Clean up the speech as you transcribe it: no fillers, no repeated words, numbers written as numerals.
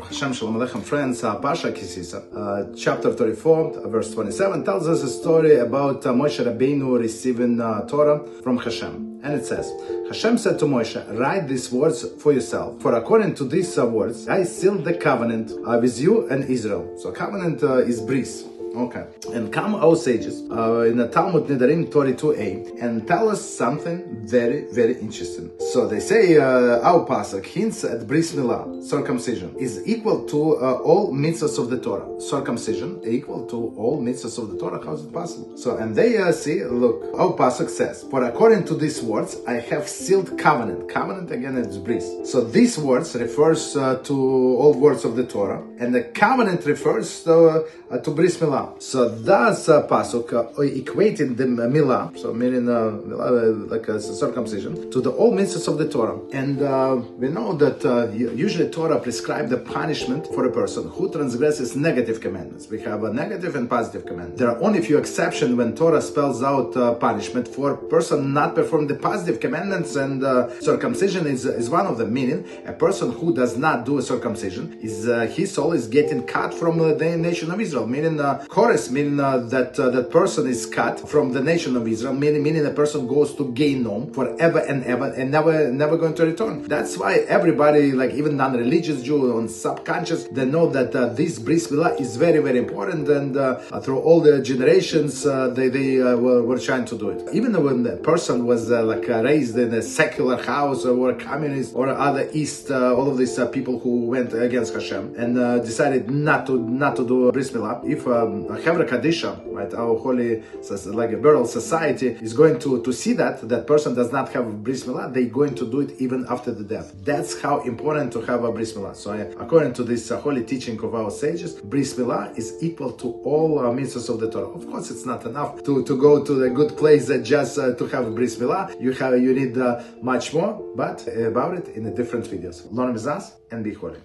Hashem Shalom Aleichem, friends. Parshas Ki Sisa, chapter 34, verse 27, tells us a story about Moshe Rabbeinu receiving Torah from Hashem. And it says, Hashem said to Moshe, write these words for yourself. For according to these words, I sealed the covenant with you and Israel. So covenant is Bris. Okay. And come our sages in the Talmud Nedarim 22a and tell us something very, very interesting. So they say our pasuk hints at Bris Milah, circumcision, is equal to all mitzvos of the Torah. Circumcision equal to all mitzvos of the Torah. How is it possible? So, and they see, look, our pasuk says, for according to these words, I have sealed covenant. Covenant again is Bris. So these words refers to all words of the Torah, and the covenant refers to Bris Milah. So thus pasuk equating the milah, so meaning like a circumcision, to the all mitzvahs of the Torah. And we know that usually Torah prescribes the punishment for a person who transgresses negative commandments. We have a negative and positive commandment. There are only few exceptions when Torah spells out punishment for a person not perform the positive commandments, and circumcision is one of them. Meaning a person who does not do a circumcision is his soul is getting cut from the nation of Israel. Meaning chorus, meaning that person is cut from the nation of Israel, meaning a person goes to Gehinnom forever and ever and never going to return. That's why everybody, like even non-religious Jew on subconscious, they know that this Bris Milah is very, very important, and through all the generations they were trying to do it. Even when the person was raised in a secular house or a communist or other East, all of these people who went against Hashem and decided not to do Bris Milah. If Chevra Kadisha, right, our holy, like a burial society, is going to see that person does not have Bris Milah, they're going to do it even after the death. That's how important to have a Bris Milah. So according to this holy teaching of our sages, Bris Milah is equal to all mitzvahs of the Torah. Of course, it's not enough to go to the good place just to have Bris Milah. You need much more, but about it in the different videos. Learn with us and be holy.